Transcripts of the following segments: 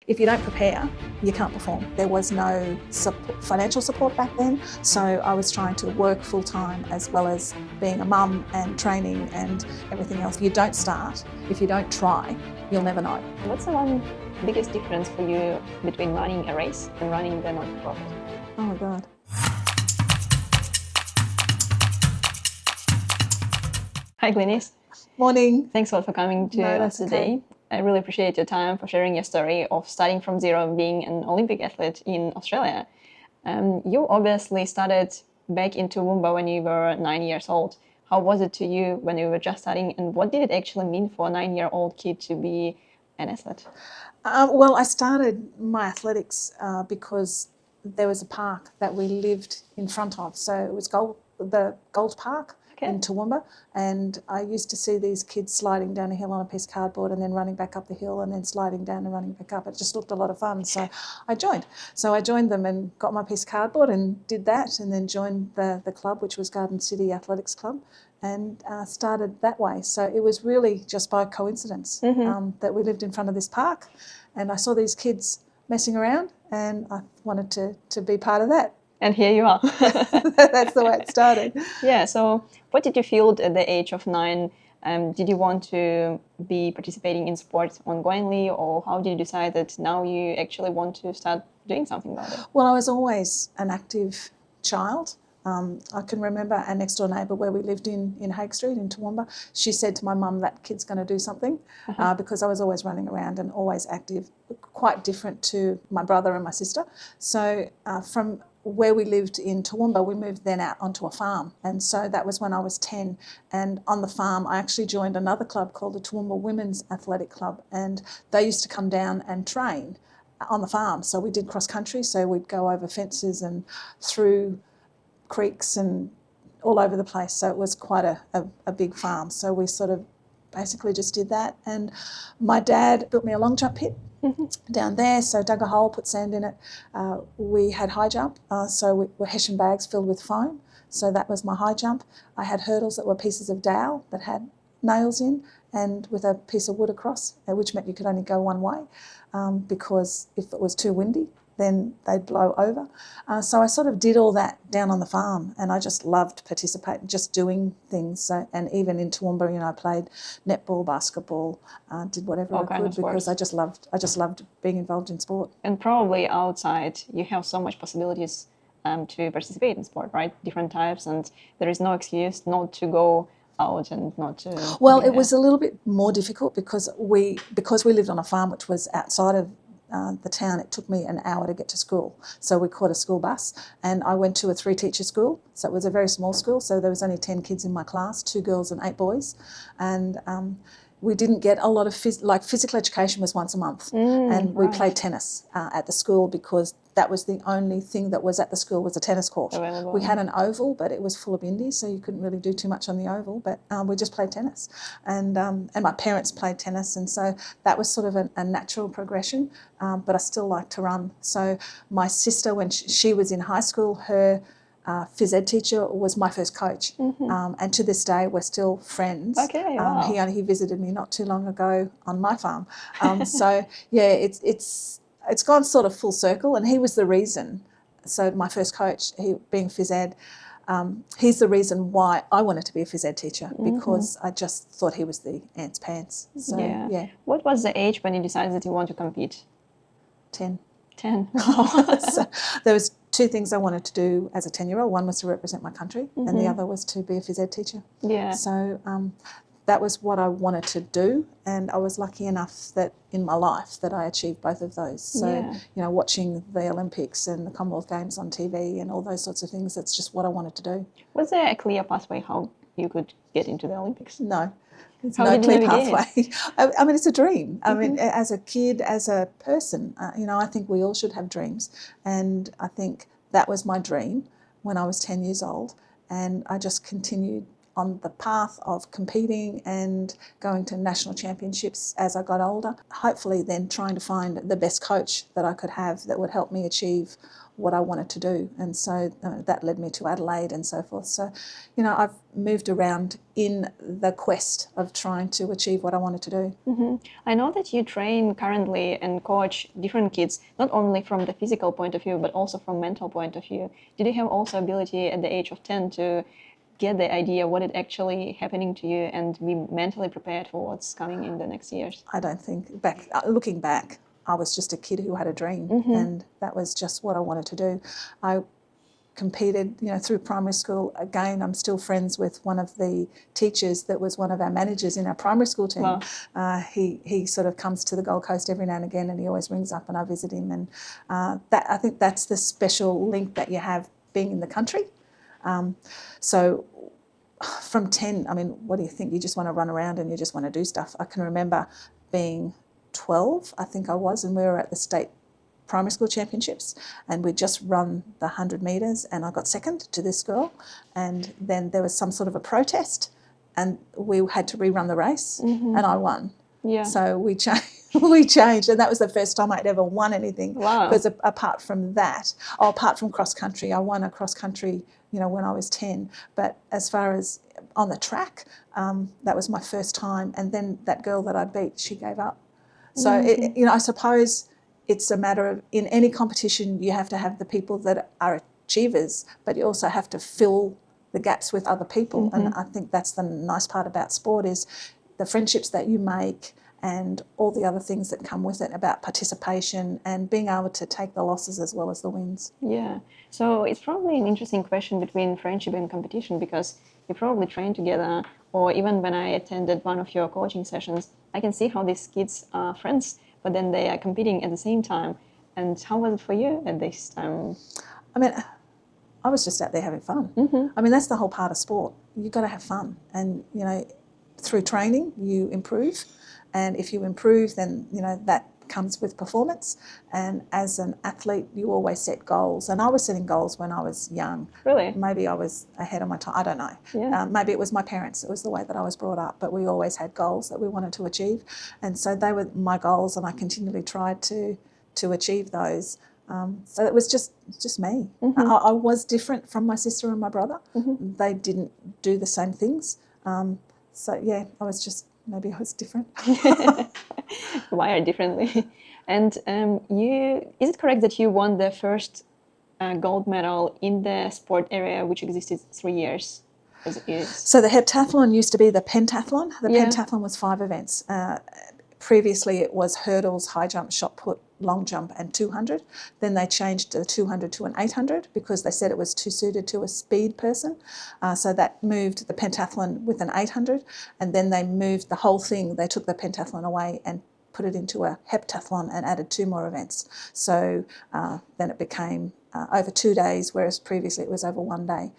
if you don't prepare, you can't perform. There was no financial support back then, so I was trying to work full-time as well as being a mum and training and everything else. You don't start. If you don't try, you'll never know. What's the one biggest difference for you between running a race and running the non-profit? Oh my God. Hi Glynis. Morning. Thanks a lot for coming to us today. Okay. I really appreciate your time, for sharing your story of starting from zero and being an Olympic athlete in Australia. You obviously started back in Toowoomba when you were 9 years old. How was it to you when you were just starting, and what did it actually mean for a 9-year-old kid to be an athlete? Well, I started my athletics because there was a park that we lived in front of. So it was the Gold Park in Toowoomba, and I used to see these kids sliding down a hill on a piece of cardboard and then running back up the hill and then sliding down and running back up. It just looked a lot of fun, so I joined. So I joined them and got my piece of cardboard and did that, and then joined the club, which was Garden City Athletics Club, and started that way. So it was really just by coincidence that we lived in front of this park, and I saw these kids messing around and I wanted to be part of that. And here you are. That's the way it started. Yeah, so what did you feel at the age of 9? Did you want to be participating in sports ongoingly, or how did you decide that now you actually want to start doing something about it? Well, I was always an active child. I can remember our next door neighbour where we lived in Hague Street in Toowoomba. She said to my mum, that kid's going to do something, because I was always running around and always active, quite different to my brother and my sister. So from where we lived in Toowoomba, we moved then out onto a farm, and so that was when I was 10, and on the farm I actually joined another club called the Toowoomba Women's Athletic Club, and they used to come down and train on the farm. So we did cross country, so we'd go over fences and through creeks and all over the place, so it was quite a big farm. So we sort of basically just did that, and my dad built me a long jump pit down there, so dug a hole, put sand in it. We had high jump, so we were hessian bags filled with foam, so that was my high jump. I had hurdles that were pieces of dowel that had nails in and with a piece of wood across, which meant you could only go one way, because if it was too windy then they'd blow over. So I sort of did all that down on the farm, and I just loved participating, just doing things. So, and even in Toowoomba, you know, I played netball, basketball, did whatever I could, because I just loved being involved in sport. And probably outside you have so much possibilities to participate in sport, right? Different types, and there is no excuse not to go out and not to... Well, it was a little bit more difficult because we lived on a farm which was outside of the town. It took me an hour to get to school, so we caught a school bus, and I went to a 3-teacher school, so it was a very small school, so there was only 10 kids in my class, 2 girls and 8 boys, and we didn't get a lot of physical education was once a month, and we played tennis at the school, because that was the only thing that was at the school was a tennis court. We had an oval, but it was full of indies, so you couldn't really do too much on the oval, but we just played tennis, and my parents played tennis, and so that was sort of a natural progression, but I still liked to run. So my sister, when she was in high school, her phys ed teacher was my first coach, and to this day we're still friends. Okay, wow. He visited me not too long ago on my farm. So yeah, it's gone sort of full circle, and he was the reason. So my first coach, he being phys ed, he's the reason why I wanted to be a phys ed teacher, because I just thought he was the ants pants. So yeah. What was the age when you decided that you want to compete? 10. 10. So there was 2 things I wanted to do as a 10-year-old. One was to represent my country, and the other was to be a phys ed teacher. Yeah. So that was what I wanted to do, and I was lucky enough that in my life that I achieved both of those. So, you know, watching the Olympics and the Commonwealth Games on TV and all those sorts of things, that's just what I wanted to do. Was there a clear pathway how you could get into the Olympics? No. There's How no did you clear navigate? pathway. I mean, it's a dream. I mean, as a kid, as a person, you know, I think we all should have dreams. And I think that was my dream when I was 10 years old. And I just continued on the path of competing and going to national championships as I got older. Hopefully then trying to find the best coach that I could have that would help me achieve what I wanted to do. And so that led me to Adelaide and so forth. So, you know, I've moved around in the quest of trying to achieve what I wanted to do. Mm-hmm. I know that you train currently and coach different kids, not only from the physical point of view, but also from mental point of view. Did you have also ability at the age of 10 to get the idea what is actually happening to you and be mentally prepared for what's coming in the next years? I don't think, looking back, I was just a kid who had a dream, and that was just what I wanted to do. I competed, you know, through primary school. Again, I'm still friends with one of the teachers that was one of our managers in our primary school team. Wow. He sort of comes to the Gold Coast every now and again, and he always rings up and I visit him. And I think that's the special link that you have being in the country. So from 10, I mean, what do you think? You just want to run around and you just want to do stuff. I can remember being 12, I think I was, and we were at the state primary school championships, and we'd just run the 100 metres, and I got second to this girl, and then there was some sort of a protest, and we had to rerun the race, and I won. Yeah. So we changed, and that was the first time I'd ever won anything. Wow. Because apart from that, apart from cross country, I won a cross country, you know, when I was 10. But as far as on the track, that was my first time. And then that girl that I beat, she gave up. So, you know, I suppose it's a matter of, in any competition, you have to have the people that are achievers, but you also have to fill the gaps with other people. And I think that's the nice part about sport, is the friendships that you make and all the other things that come with it about participation and being able to take the losses as well as the wins. Yeah. So it's probably an interesting question between friendship and competition, because you probably train together, or even when I attended one of your coaching sessions, I can see how these kids are friends, but then they are competing at the same time. And how was it for you at this time? I mean, I was just out there having fun. I mean, that's the whole part of sport. You've got to have fun. And, you know, through training, you improve. And if you improve, then, you know, that comes with performance. And as an athlete, you always set goals. And I was setting goals when I was young. Really? Maybe I was ahead of my time. I don't know. Yeah. Maybe it was my parents. It was the way that I was brought up. But we always had goals that we wanted to achieve. And so they were my goals, and I continually tried to achieve those. So it was just me. I was different from my sister and my brother. They didn't do the same things. So, yeah, maybe I was different. Wired differently. And is it correct that you won the first gold medal in the sport area, which existed 3 years as it is? So the heptathlon used to be the pentathlon. The pentathlon was 5 events. Previously it was hurdles, high jump, shot put, long jump and 200. Then they changed the 200 to an 800 because they said it was too suited to a speed person. So that moved the pentathlon with an 800, and then they moved the whole thing. They took the pentathlon away and put it into a heptathlon and added 2 more events. So then it became over 2 days, whereas previously it was over 1 day.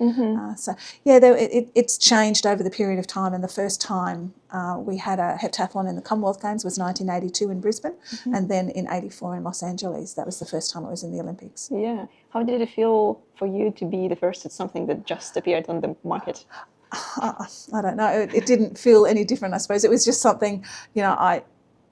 So yeah, it's changed over the period of time. And the first time we had a heptathlon in the Commonwealth Games was 1982 in Brisbane, and then in 84 in Los Angeles. That was the first time it was in the Olympics. Yeah. How did it feel for you to be the first at something that just appeared on the market? I don't know. It didn't feel any different, I suppose. It was just something, you know,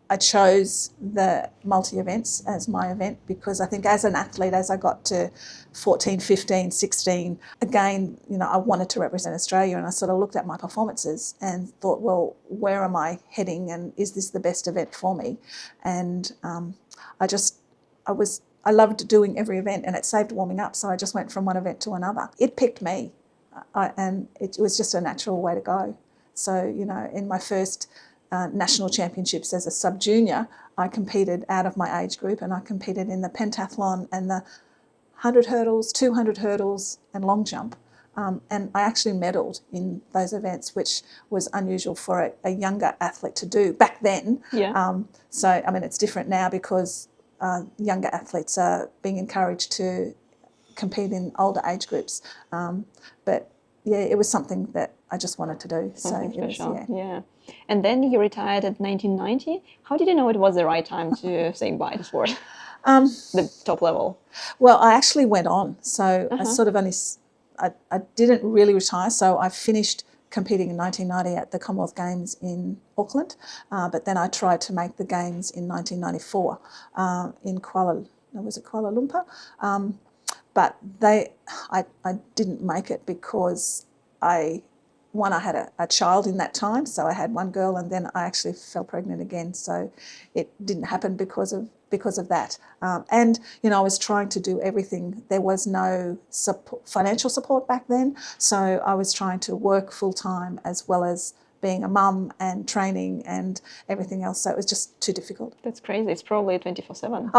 I chose the multi-events as my event because I think as an athlete, as I got to 14, 15, 16, again, you know, I wanted to represent Australia, and I sort of looked at my performances and thought, well, where am I heading, and is this the best event for me? And I loved doing every event, and it saved warming up, so I just went from one event to another. It picked me, and it was just a natural way to go. So, you know, in my first national championships as a sub-junior, I competed out of my age group, and I competed in the pentathlon and the 100 hurdles, 200 hurdles and long jump. And I actually medalled in those events, which was unusual for a younger athlete to do back then. Yeah. So, I mean, it's different now because younger athletes are being encouraged to compete in older age groups. But yeah, it was something that I just wanted to do. Something so special. It was, Yeah. And then you retired at 1990. How did you know it was the right time to say goodbye to sport? The top level. Well, I actually went on. So I sort of I didn't really retire. So I finished competing in 1990 at the Commonwealth Games in Auckland. But then I tried to make the Games in 1994 in Kuala Lumpur. but I didn't make it because I had a child in that time, so I had one girl, and then I actually fell pregnant again. So it didn't happen because of that. And I was trying to do everything. There was no financial support back then, so I was trying to work full time as well as being a mum and training and everything else. So it was just too difficult. That's crazy. It's probably 24/7.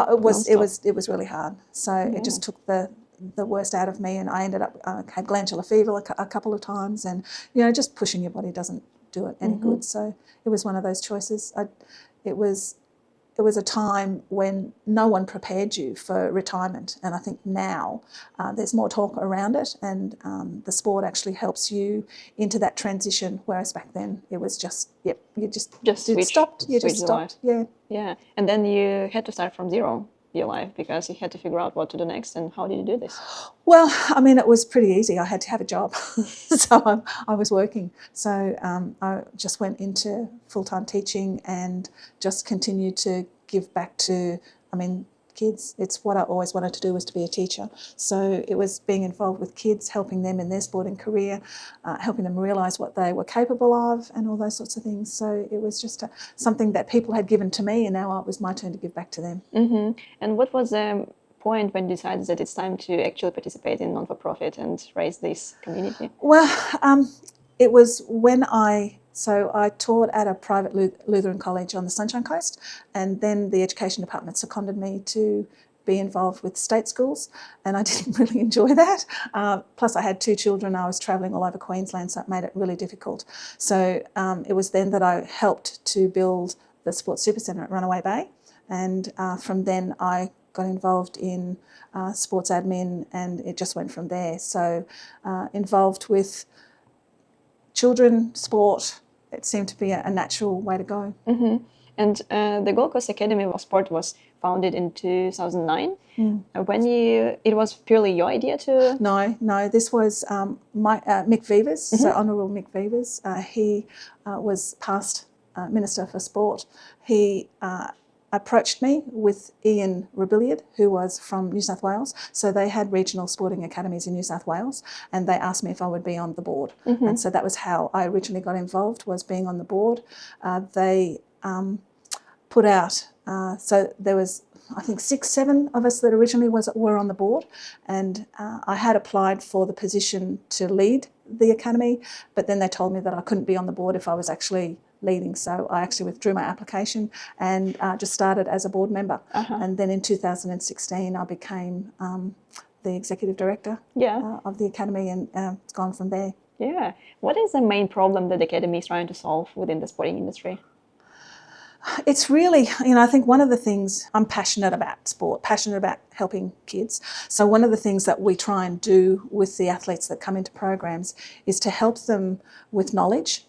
It was really hard. So it just took the worst out of me, and I ended up had glandular fever a couple of times, and just pushing your body doesn't do it any good. So it was one of those choices. It was a time when no one prepared you for retirement, and I think now there's more talk around it, and the sport actually helps you into that transition, whereas back then it was just, you just stopped. Yeah, and then you had to start from zero your life because you had to figure out what to do next. And how did you do this? Well, I mean, it was pretty easy. I had to have a job, so I was working. So I just went into full-time teaching and just continued to give back to, kids. It's what I always wanted to do, was to be a teacher. So it was being involved with kids, helping them in their sporting career, helping them realise what they were capable of and all those sorts of things. So it was just something that people had given to me, and now it was my turn to give back to them. And what was the point when you decided that it's time to actually participate in non-for-profit and raise this community? Well, it was when I taught at a private Lutheran college on the Sunshine Coast, and then the education department seconded me to be involved with state schools, and I didn't really enjoy that. Plus I had 2 children. I was travelling all over Queensland, so it made it really difficult. So it was then that I helped to build the Sports Super Centre at Runaway Bay, and from then I got involved in sports admin, and it just went from there. So involved with children, sport, it seemed to be a natural way to go. And the Gold Coast Academy of Sport was founded in 2009. When it was purely your idea to? No, this was Mick Vevers, so Honourable Mick Vevers. He was past Minister for Sport. He approached me with Ian Rebillard, who was from New South Wales. So they had regional sporting academies in New South Wales, and they asked me if I would be on the board. And so that was how I originally got involved, was being on the board. They put out, so there was, I think, 6-7 of us that originally were on the board, and I had applied for the position to lead the academy, but then they told me that I couldn't be on the board if I was actually leading, so I actually withdrew my application and just started as a board member. And then in 2016 I became the executive director of the academy, and it's gone from there. Yeah. What is the main problem that the academy is trying to solve within the sporting industry? It's really, I think one of the things, I'm passionate about sport, passionate about helping kids. So one of the things that we try and do with the athletes that come into programs is to help them with knowledge,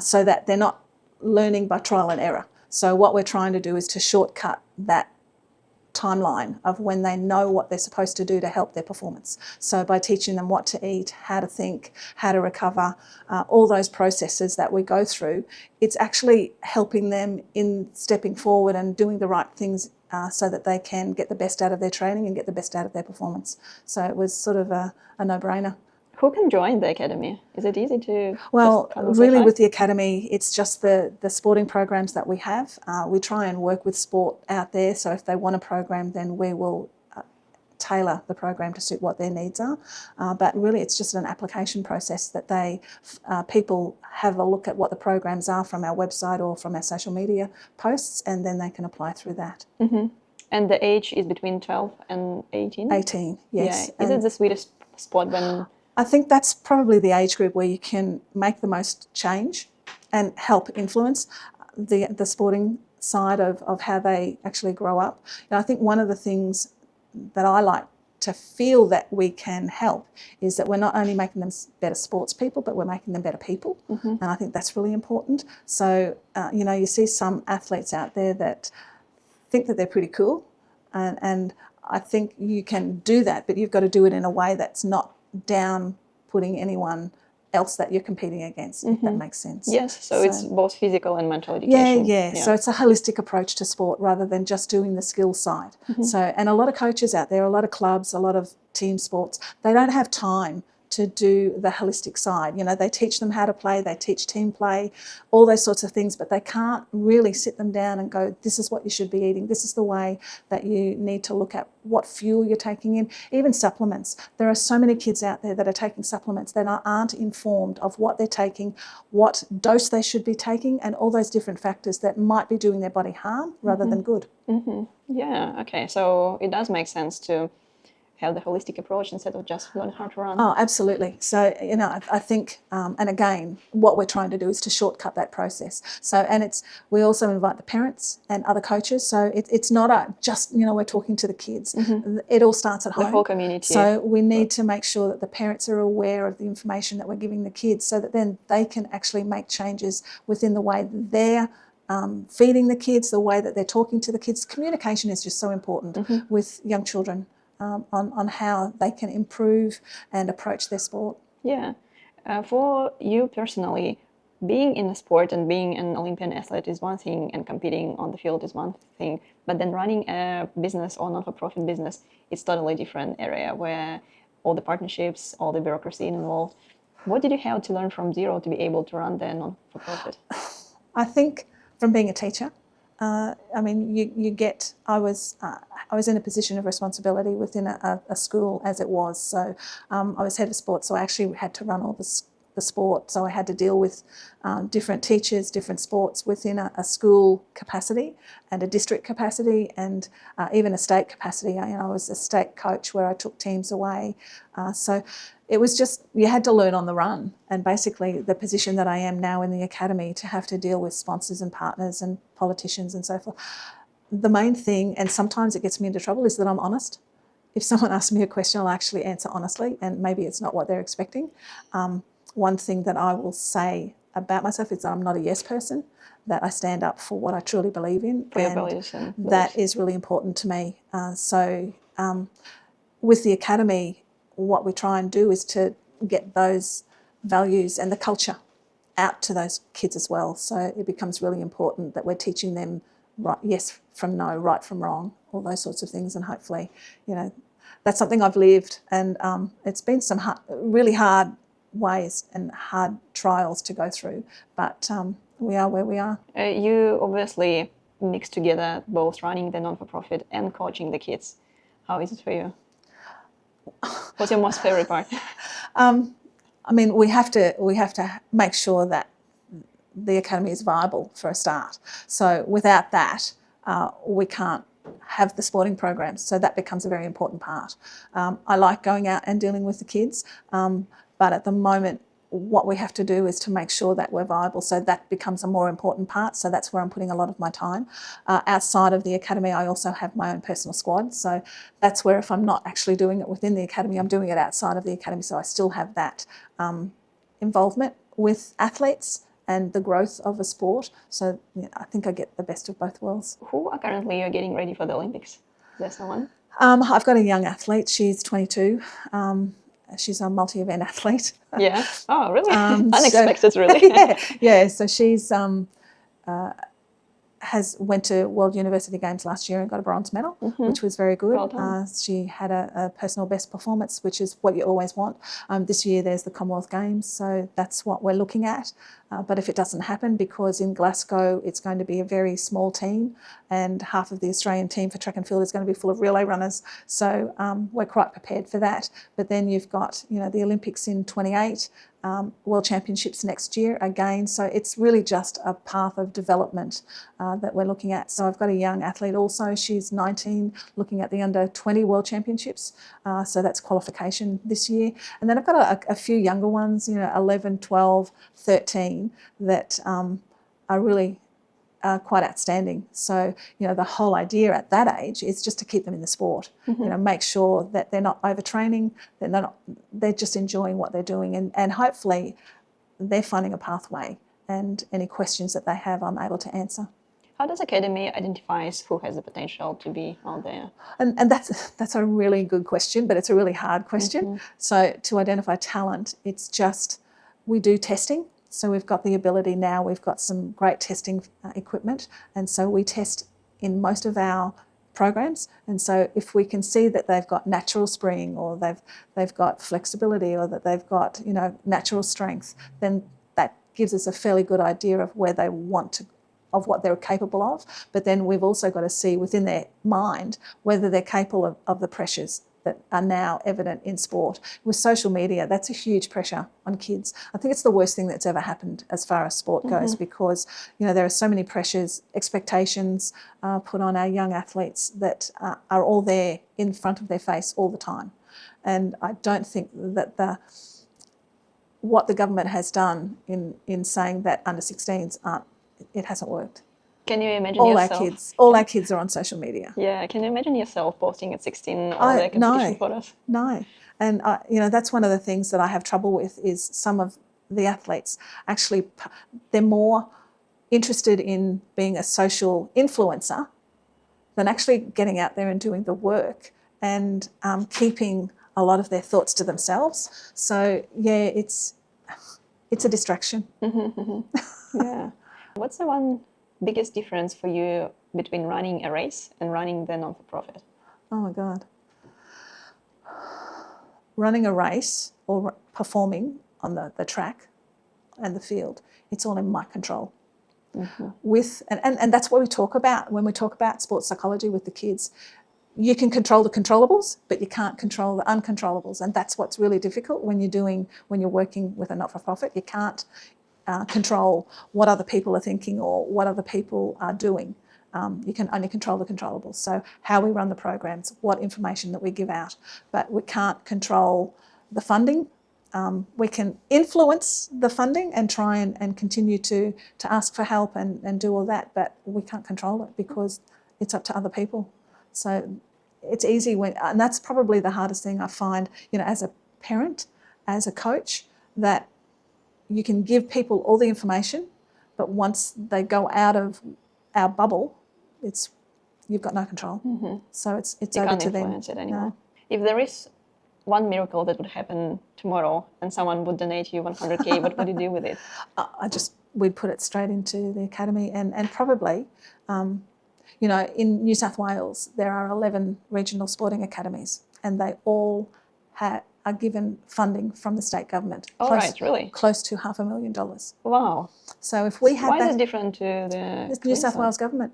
so that they're not learning by trial and error. So what we're trying to do is to shortcut that timeline of when they know what they're supposed to do to help their performance. So by teaching them what to eat, how to think, how to recover, all those processes that we go through, it's actually helping them in stepping forward and doing the right things so that they can get the best out of their training and get the best out of their performance. So it was sort of a no-brainer. Who can join the academy? Is it easy to? Well, really with the academy, it's just the sporting programs that we have. We try and work with sport out there, so if they want a program, then we will tailor the program to suit what their needs are. But really it's just an application process that people have a look at what the programs are from our website or from our social media posts, and then they can apply through that. And the age is between 12 and 18? 18, yes. Yeah. Is it the sweetest spot when? I think that's probably the age group where you can make the most change and help influence the sporting side of how they actually grow up. And I think one of the things that I like to feel that we can help is that we're not only making them better sports people, but we're making them better people. And I think that's really important. So, you see some athletes out there that think that they're pretty cool, and I think you can do that, but you've got to do it in a way that's not down putting anyone else that you're competing against, if that makes sense. Yes, so it's both physical and mental education. Yeah. So it's a holistic approach to sport rather than just doing the skill side. So, and a lot of coaches out there, a lot of clubs, a lot of team sports, they don't have time to do the holistic side. You know, they teach them how to play, they teach team play, all those sorts of things, but they can't really sit them down and go, this is what you should be eating, this is the way that you need to look at what fuel you're taking in, even supplements. There are so many kids out there that are taking supplements that aren't informed of what they're taking, what dose they should be taking, and all those different factors that might be doing their body harm rather than good. Yeah, okay, so it does make sense to have the holistic approach instead of just learn how to run. Oh, absolutely. So, you know, I think, and again, what we're trying to do is to shortcut that process. So, and we also invite the parents and other coaches. So it's not just, you know, we're talking to the kids. It all starts at home. The whole community. So we need to make sure that the parents are aware of the information that we're giving the kids so that then they can actually make changes within the way that they're feeding the kids, the way that they're talking to the kids. Communication is just so important with young children. On how they can improve and approach their sport. Yeah. For you personally, being in a sport and being an Olympian athlete is one thing, and competing on the field is one thing, but then running a business or non-for-profit business, it's totally different area where all the partnerships, all the bureaucracy involved. What did you have to learn from zero to be able to run the non-for-profit? I think from being a teacher, I mean, I was in a position of responsibility within a school as it was. So I was head of sport, so I actually had to run all the sport. So I had to deal with different teachers, different sports within a school capacity and a district capacity and even a state capacity. I was a state coach where I took teams away. So it was just, you had to learn on the run. And basically the position that I am now in the academy, to have to deal with sponsors and partners and politicians and so forth. The main thing, and sometimes it gets me into trouble, is that I'm honest. If someone asks me a question, I'll actually answer honestly, and maybe it's not what they're expecting. One thing that I will say about myself is that I'm not a yes person, that I stand up for what I truly believe in. For your values and that is really important to me. With the academy, what we try and do is to get those values and the culture out to those kids as well. So it becomes really important that we're teaching them right, yes from no, right from wrong, all those sorts of things. And hopefully, you know, that's something I've lived, and it's been some really hard ways and hard trials to go through, but we are where we are. You obviously mix together both running the non-for-profit and coaching the kids. How is it for you? What's your most favorite part? I mean, we have to make sure that the academy is viable for a start. So without that, we can't have the sporting programs. So that becomes a very important part. I like going out and dealing with the kids, but at the moment, what we have to do is to make sure that we're viable. So that becomes a more important part. So that's where I'm putting a lot of my time. Outside of the academy, I also have my own personal squad. So that's where, if I'm not actually doing it within the academy, I'm doing it outside of the academy. So I still have that involvement with athletes and the growth of a sport. So I think I get the best of both worlds. Who are currently you're getting ready for the Olympics? Is there someone? I've got a young athlete. She's 22. She's a multi-event athlete. Yeah. Oh, really? Unexpected, really. Yeah. So she's went to World University Games last year and got a bronze medal, which was very good. Well done. She had a personal best performance, which is what you always want. This year there's the Commonwealth Games, so that's what we're looking at. But if it doesn't happen, because in Glasgow it's going to be a very small team, and half of the Australian team for track and field is going to be full of relay runners, so we're quite prepared for that. But then you've got, you know, the Olympics in 28, World Championships next year again, so it's really just a path of development that we're looking at. So I've got a young athlete also, she's 19, looking at the under 20 World Championships, so that's qualification this year. And then I've got a few younger ones, you know, 11, 12, 13, that are really quite outstanding. So, you know, the whole idea at that age is just to keep them in the sport, you know, make sure that they're not overtraining, they're just enjoying what they're doing, and hopefully they're finding a pathway, and any questions that they have, I'm able to answer. How does Academy identify who has the potential to be out there? And that's a really good question, but it's a really hard question. So to identify talent, it's just we do testing. So we've got the ability now, we've got some great testing equipment, and so we test in most of our programs. And so if we can see that they've got natural spring, or they've got flexibility, or that they've got, you know, natural strength, then that gives us a fairly good idea of where they want to, of what they're capable of. But then we've also got to see within their mind whether they're capable of the pressures that are now evident in sport. With social media, that's a huge pressure on kids. I think it's the worst thing that's ever happened as far as sport goes, because, you know, there are so many pressures, expectations put on our young athletes that are all there in front of their face all the time. And I don't think that what the government has done in saying that under 16s aren't, it hasn't worked. Can you imagine all yourself? All our kids are on social media. Yeah, can you imagine yourself posting at 16 all their competition photos? No. And, you know, that's one of the things that I have trouble with, is some of the athletes actually, they're more interested in being a social influencer than actually getting out there and doing the work and keeping a lot of their thoughts to themselves. So, yeah, it's a distraction. Yeah. What's the one biggest difference for you between running a race and running the non-for-profit? Oh my God. Running a race or performing on the track and the field, it's all in my control. And that's what we talk about when we talk about sports psychology with the kids. You can control the controllables, but you can't control the uncontrollables. And that's what's really difficult when you're working with a not-for-profit. You can't control what other people are thinking or what other people are doing. You can only control the controllables. So how we run the programs, what information that we give out, but we can't control the funding. We can influence the funding and try and continue to ask for help and do all that, but we can't control it because it's up to other people. So it's easy and that's probably the hardest thing I find, you know, as a parent, as a coach, that you can give people all the information, but once they go out of our bubble, you've got no control. So it's you over can't to them. Influence it anymore. No. If there is one miracle that would happen tomorrow and someone would donate you 100K, what would you do with it? We'd put it straight into the academy and probably, you know, in New South Wales, there are 11 regional sporting academies and they all are given funding from the state government. Really? Close to $500,000. Wow. So if we had Why is it different to the New South Wales government?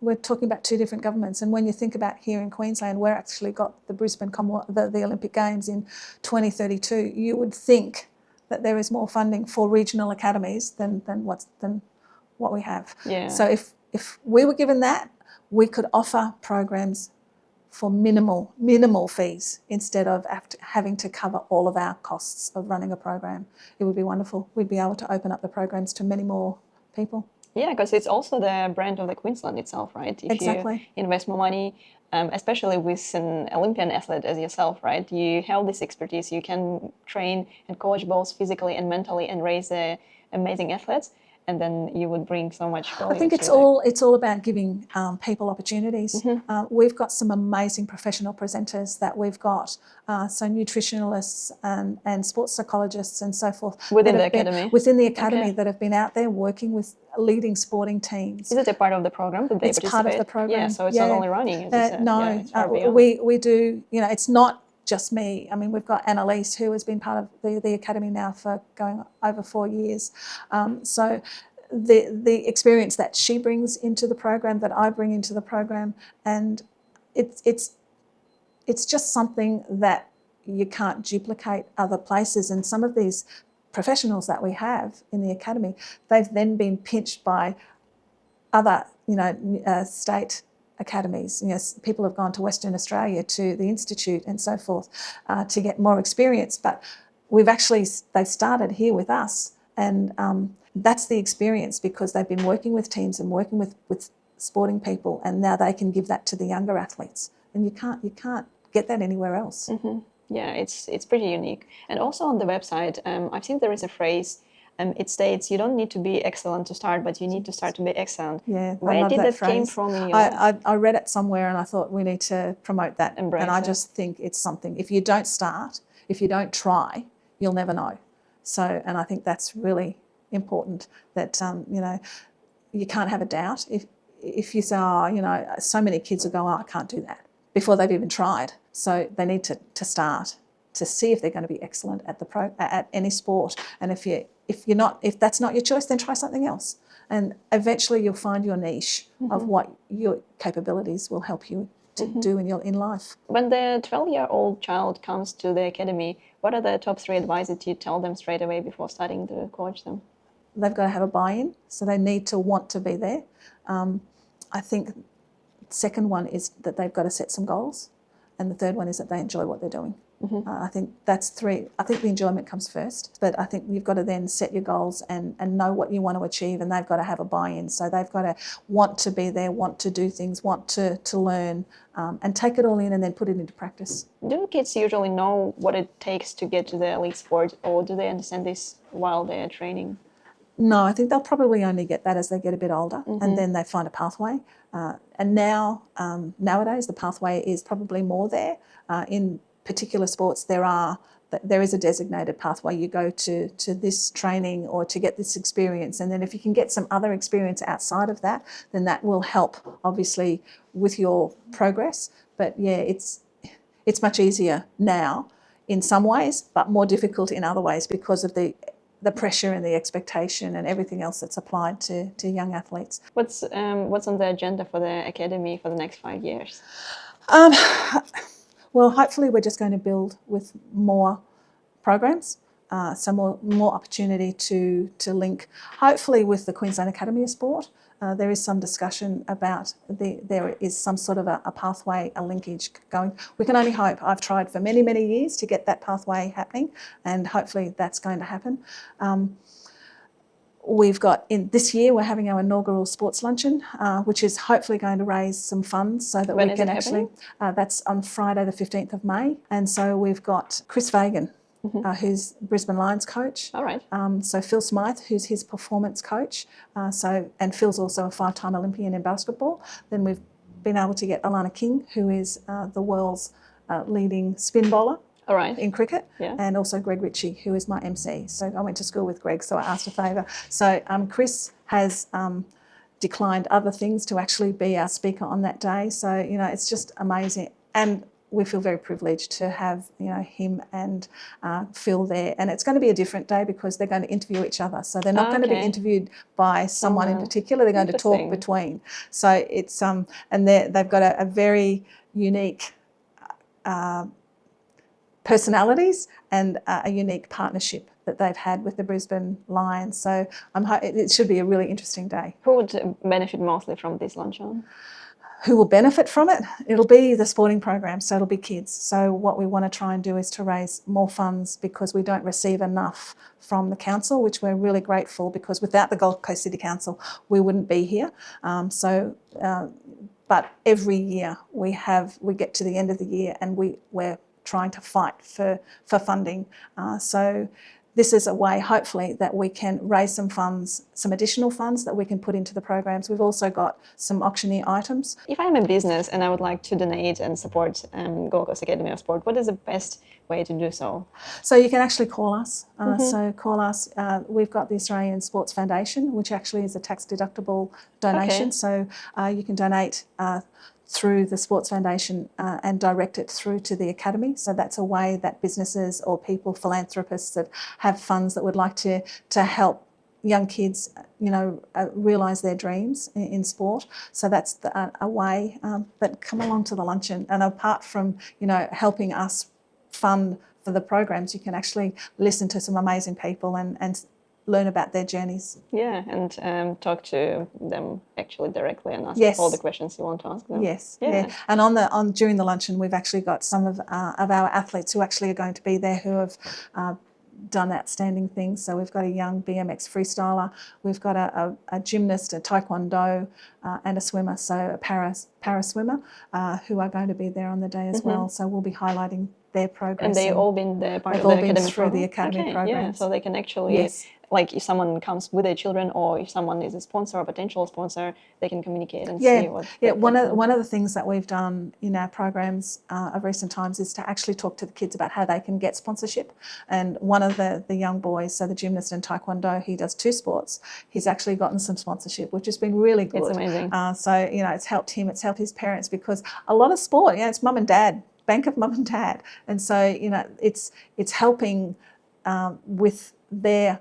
We're talking about two different governments. And when you think about here in Queensland, we're actually got the Brisbane the Olympic Games in 2032, you would think that there is more funding for regional academies than what we have. Yeah. So if we were given that, we could offer programs for minimal fees instead of having to cover all of our costs of running a program. It would be wonderful. We'd be able to open up the programs to many more people. Yeah, because it's also the brand of the Queensland itself, right? If Exactly. you invest more money, especially with an Olympian athlete as yourself, right? You have this expertise. You can train and coach both physically and mentally and raise amazing athletes. And then you would bring so much value. I think it's all about giving people opportunities. We've got some amazing professional presenters that we've got, so nutritionalists and sports psychologists and so forth. Within the academy? Within the academy that have been out there working with leading sporting teams. Is it a part of the program that they participate? It's part of the program. Yeah, so it's not only running. We do, you know, it's not just me. I mean, we've got Annalise, who has been part of the academy now for going over 4 years. So the experience that she brings into the program, that I bring into the program, and it's just something that you can't duplicate other places. And some of these professionals that we have in the academy, they've then been pinched by other, you know, state academies. You know, people have gone to Western Australia, to the Institute and so forth, to get more experience. But they've started here with us, and that's the experience because they've been working with teams and working with sporting people, and now they can give that to the younger athletes. And you can't get that anywhere else. Yeah, it's pretty unique. And also on the website, I've seen there is a phrase. It states you don't need to be excellent to start, but you need to start to be excellent. Yeah, where did that came from? I read it somewhere and I thought we need to promote that. Embrace and I it. just think it's something. If you don't start, if you don't try, you'll never know. So, and I think that's really important, that, you know, you can't have a doubt. If you say, oh, you know, so many kids will go, oh, I can't do that, before they've even tried. So they need to start to see if they're going to be excellent at any sport. And if that's not your choice, then try something else. And eventually you'll find your niche of what your capabilities will help you to do in life. When the 12-year-old child comes to the academy, what are the top 3 advice that you tell them straight away before starting to coach them? They've got to have a buy-in, so they need to want to be there. I think the second one is that they've got to set some goals, and the third one is that they enjoy what they're doing. I think that's 3. I think the enjoyment comes first, but I think you've got to then set your goals and know what you want to achieve, and they've got to have a buy-in. So they've got to want to be there, want to do things, want to learn, and take it all in and then put it into practice. Do kids usually know what it takes to get to the elite sport, or do they understand this while they're training? No, I think they'll probably only get that as they get a bit older, and then they find a pathway. And now, nowadays, the pathway is probably more there. In particular sports, there is a designated pathway. You go to this training or to get this experience, and then if you can get some other experience outside of that, then that will help, obviously, with your progress. But yeah, it's much easier now in some ways, but more difficult in other ways because of the pressure and the expectation and everything else that's applied to young athletes. What's on the agenda for the academy for the next 5 years? Well, hopefully we're just going to build with more programs, some more opportunity to link, hopefully with the Queensland Academy of Sport. There is some discussion about there is some sort of a pathway, a linkage going. We can only hope. I've tried for many, many years to get that pathway happening, and hopefully that's going to happen. We've got, this year, we're having our inaugural sports luncheon, which is hopefully going to raise some funds so that when we can actually, that's on Friday the 15th of May. And so we've got Chris Fagan, who's Brisbane Lions coach. All right. So Phil Smythe, who's his performance coach. And Phil's also a 5-time Olympian in basketball. Then we've been able to get Alana King, who is the world's leading spin bowler. All right. In cricket, yeah. And also Greg Ritchie, who is my MC. So I went to school with Greg, so I asked a favour. So Chris has declined other things to actually be our speaker on that day. So, you know, it's just amazing. And we feel very privileged to have, you know, him and Phil there. And it's going to be a different day because they're going to interview each other. So they're not going to be interviewed by someone in particular. They're going to talk between. So it's and they've got a very unique personalities and a unique partnership that they've had with the Brisbane Lions. So it should be a really interesting day. Who would benefit mostly from this luncheon? Who will benefit from it? It'll be the sporting program, so it'll be kids. So what we want to try and do is to raise more funds because we don't receive enough from the council, which we're really grateful, because without the Gold Coast City Council, we wouldn't be here. But every year we get to the end of the year and we're trying to fight for funding. So this is a way, hopefully, that we can raise some funds, some additional funds that we can put into the programs. We've also got some auctioneer items. If I'm a business and I would like to donate and support Gold Coast Academy of Sport, what is the best way to do so? So you can actually call us. So call us. We've got the Australian Sports Foundation, which actually is a tax-deductible donation. So you can donate through the Sports Foundation and direct it through to the Academy. So that's a way that businesses or people, philanthropists that have funds that would like to help young kids, you know, realise their dreams in sport. So that's a way. But come along to the luncheon. And apart from, you know, helping us fund for the programs, you can actually listen to some amazing people and learn about their journeys. Yeah, and talk to them actually directly and ask all the questions you want to ask them. Yes, yeah. And during the luncheon, we've actually got some of our athletes who actually are going to be there who have done outstanding things. So we've got a young BMX freestyler, we've got a gymnast, a taekwondo, and a swimmer, so a para-swimmer who are going to be there on the day as well. So we'll be highlighting their progress. And they've all been the part of they've the all been academy through program? the academy Okay, programs. Yeah, so they can actually, Yes. like if someone comes with their children or if someone is a sponsor or potential sponsor, they can communicate and see what. Yeah, one of the things that we've done in our programs of recent times is to actually talk to the kids about how they can get sponsorship. And one of the young boys, so the gymnast in Taekwondo, he does 2 sports. He's actually gotten some sponsorship, which has been really good. It's amazing. So, you know, it's helped him, it's helped his parents, because a lot of sport, you know, it's mum and dad, bank of mum and dad. And so, you know, it's helping with their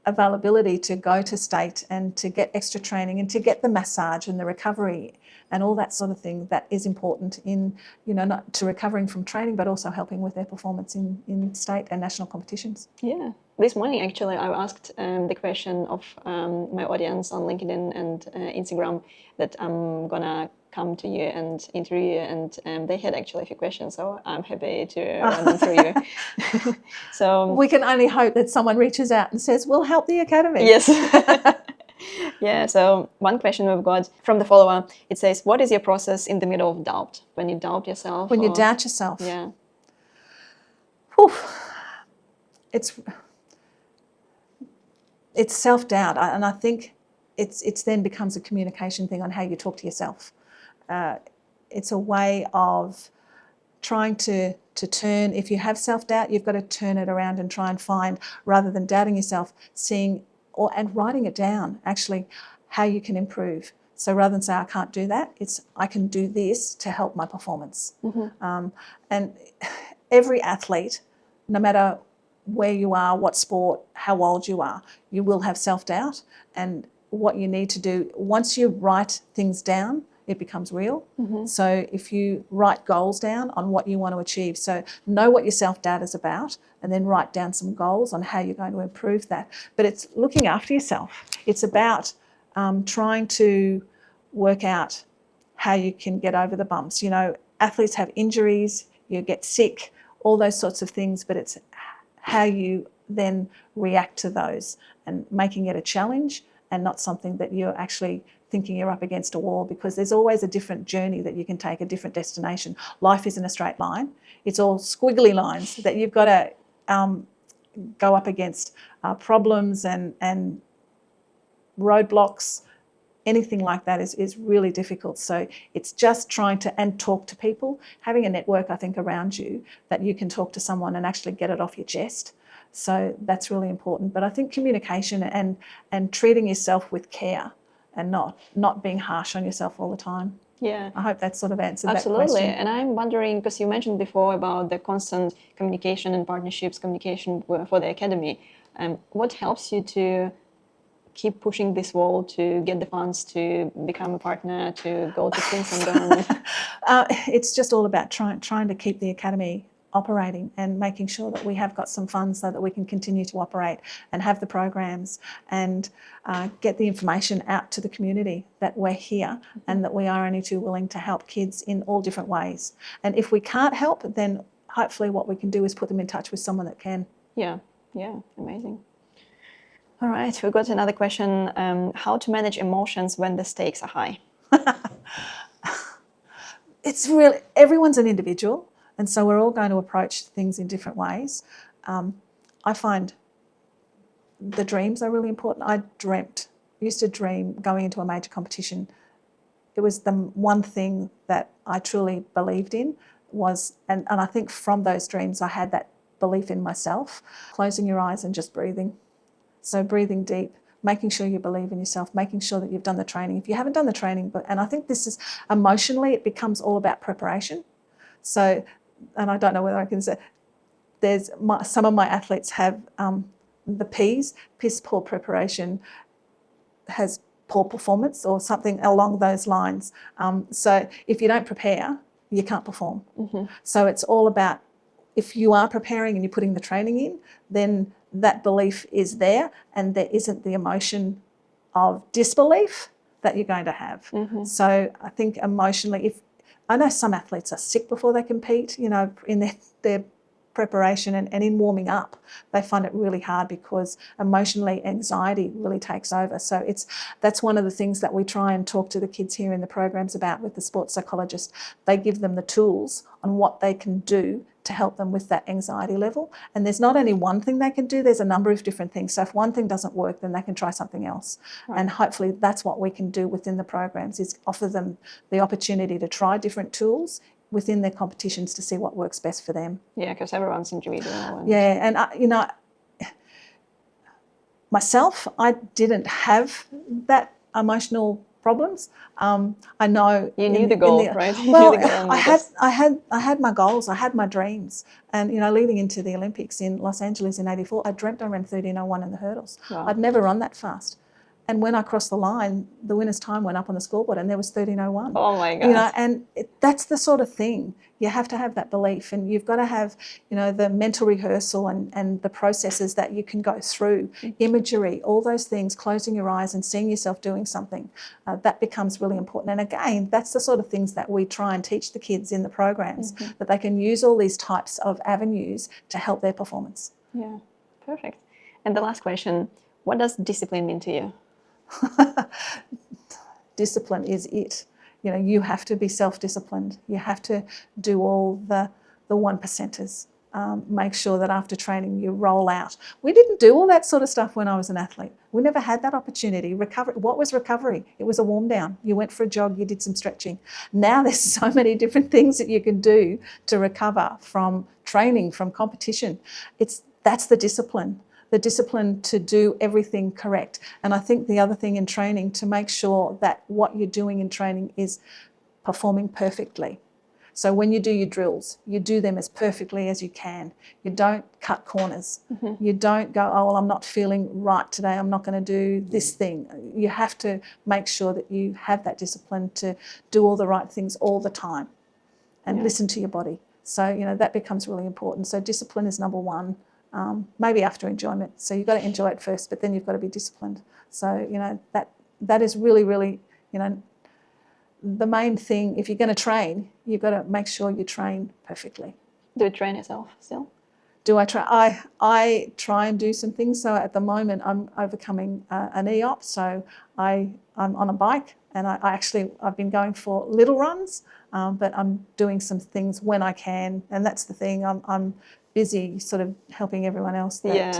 availability to go to state and to get extra training and to get the massage and the recovery and all that sort of thing that is important in, you know, not to recovering from training, but also helping with their performance in state and national competitions. Yeah. This morning, actually, I asked the question of my audience on LinkedIn and Instagram that I'm going to come to you and interview you, and they had actually a few questions, so I'm happy to run them through you. So we can only hope that someone reaches out and says, we'll help the academy. Yes. Yeah, so one question we've got from the follower, it says, what is your process in the middle of doubt? When you doubt yourself? When you doubt yourself? Yeah. Whew. It's self-doubt, and I think it's then becomes a communication thing on how you talk to yourself. It's a way of trying to turn, if you have self-doubt, you've got to turn it around and try and find, rather than doubting yourself, seeing and writing it down, actually, how you can improve. So rather than say, I can't do that, it's I can do this to help my performance. And every athlete, no matter where you are, what sport, how old you are, you will have self-doubt. And what you need to do, once you write things down, it becomes real. So if you write goals down on what you want to achieve, so know what your self-doubt is about, and then write down some goals on how you're going to improve that. But it's looking after yourself. It's about trying to work out how you can get over the bumps. You know, athletes have injuries, you get sick, all those sorts of things, but it's how you then react to those and making it a challenge and not something that you're actually thinking you're up against a wall, because there's always a different journey that you can take, a different destination. Life isn't a straight line. It's all squiggly lines that you've got to go up against problems and roadblocks. Anything like that is really difficult. So it's just trying to, and talk to people, having a network, I think, around you that you can talk to someone and actually get it off your chest. So that's really important. But I think communication and treating yourself with care and not being harsh on yourself all the time. Yeah. I hope that sort of answered Absolutely. that question. And I'm wondering, because you mentioned before about the constant communication and partnerships, communication for the academy, what helps you to keep pushing this wall, to get the funds, to become a partner, to go to Queensland? It's just all about trying to keep the academy operating and making sure that we have got some funds so that we can continue to operate and have the programs and get the information out to the community that we're here and that we are only too willing to help kids in all different ways. And if we can't help, then hopefully what we can do is put them in touch with someone that can. Yeah, amazing. All right, we've got another question. How to manage emotions when the stakes are high? It's really, everyone's an individual, and so we're all going to approach things in different ways. I find the dreams are really important. I used to dream going into a major competition. It was the one thing that I truly believed in was, and I think from those dreams I had that belief in myself. Closing your eyes and just breathing. So breathing deep, making sure you believe in yourself, making sure that you've done the training. If you haven't done the training, and I think this is emotionally, it becomes all about preparation. So, and I don't know whether I can say, some of my athletes have the P's, piss poor preparation has poor performance or something along those lines. So if you don't prepare, you can't perform. So it's all about, if you are preparing and you're putting the training in, then that belief is there and there isn't the emotion of disbelief that you're going to have. So I think emotionally, I know some athletes are sick before they compete, you know, in their preparation and in warming up, they find it really hard because emotionally anxiety really takes over. So that's one of the things that we try and talk to the kids here in the programs about with the sports psychologist. They give them the tools on what they can do to help them with that anxiety level. And there's not only one thing they can do, there's a number of different things. So if one thing doesn't work, then they can try something else. Right. And hopefully that's what we can do within the programs, is offer them the opportunity to try different tools within their competitions to see what works best for them. Yeah, because everyone's individual. Yeah, and myself, I didn't have that emotional problems. I know you knew the goal, right? Well, I had my goals, I had my dreams, and leading into the Olympics in Los Angeles in '84, I dreamt I ran 13:01 in the hurdles. Wow. I'd never run that fast. And when I crossed the line, the winner's time went up on the scoreboard and there was 13:01. Oh my God. And that's the sort of thing. You have to have that belief, and you've got to have, the mental rehearsal and the processes that you can go through, imagery, all those things, closing your eyes and seeing yourself doing something. That becomes really important. And again, that's the sort of things that we try and teach the kids in the programs, that they can use all these types of avenues to help their performance. Yeah, perfect. And the last question, what does discipline mean to you? Discipline is it. You have to be self-disciplined. You have to do all the 1%ers. Make sure that after training you roll out. We didn't do all that sort of stuff when I was an athlete. We never had that opportunity. Recovery. What was recovery? It was a warm down. You went for a jog, you did some stretching. Now there's so many different things that you can do to recover from training, from competition. That's the discipline. The discipline to do everything correct. And I think the other thing in training, to make sure that what you're doing in training is performing perfectly. So when you do your drills, you do them as perfectly as you can. You don't cut corners. You don't go, oh, well, I'm not feeling right today, I'm not going to do this thing. You have to make sure that you have that discipline to do all the right things all the time and listen to your body. So, that becomes really important. So discipline is number one. Maybe after enjoyment. So you've got to enjoy it first, but then you've got to be disciplined. So, that is really, really, the main thing. If you're going to train, you've got to make sure you train perfectly. Do you train yourself still? Do I try? I try and do some things. So at the moment, I'm overcoming an EOP. So I'm on a bike, and I've been going for little runs, but I'm doing some things when I can. And that's the thing. I'm busy sort of helping everyone else that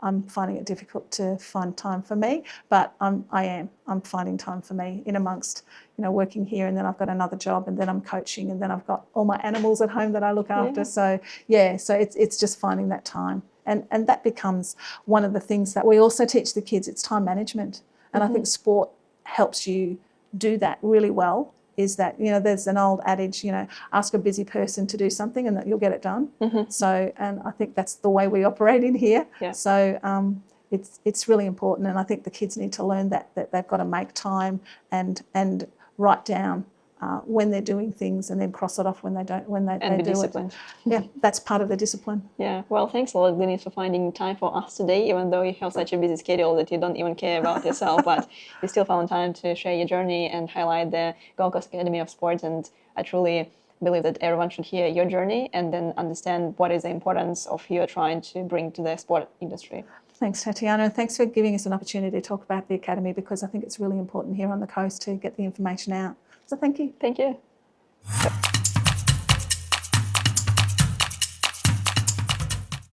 I'm finding it difficult to find time for me, but I'm finding time for me in amongst working here, and then I've got another job, and then I'm coaching, and then I've got all my animals at home that I look after. So it's just finding that time, and that becomes one of the things that we also teach the kids. It's time management, and I think sport helps you do that really well. Is that, there's an old adage, ask a busy person to do something and that you'll get it done. So, and I think that's the way we operate in here. Yeah. So it's really important, and I think the kids need to learn that they've got to make time and write down when they're doing things, and then cross it off when they don't, when they do disciplined. It. Yeah, that's part of the discipline. Yeah, well, thanks a lot, Glynis, for finding time for us today, even though you have such a busy schedule that you don't even care about yourself, but you still found time to share your journey and highlight the Gold Coast Academy of Sports. And I truly believe that everyone should hear your journey and then understand what is the importance of you trying to bring to the sport industry. Thanks, Tatiana, and thanks for giving us an opportunity to talk about the Academy, because I think it's really important here on the coast to get the information out. So thank you. Thank you.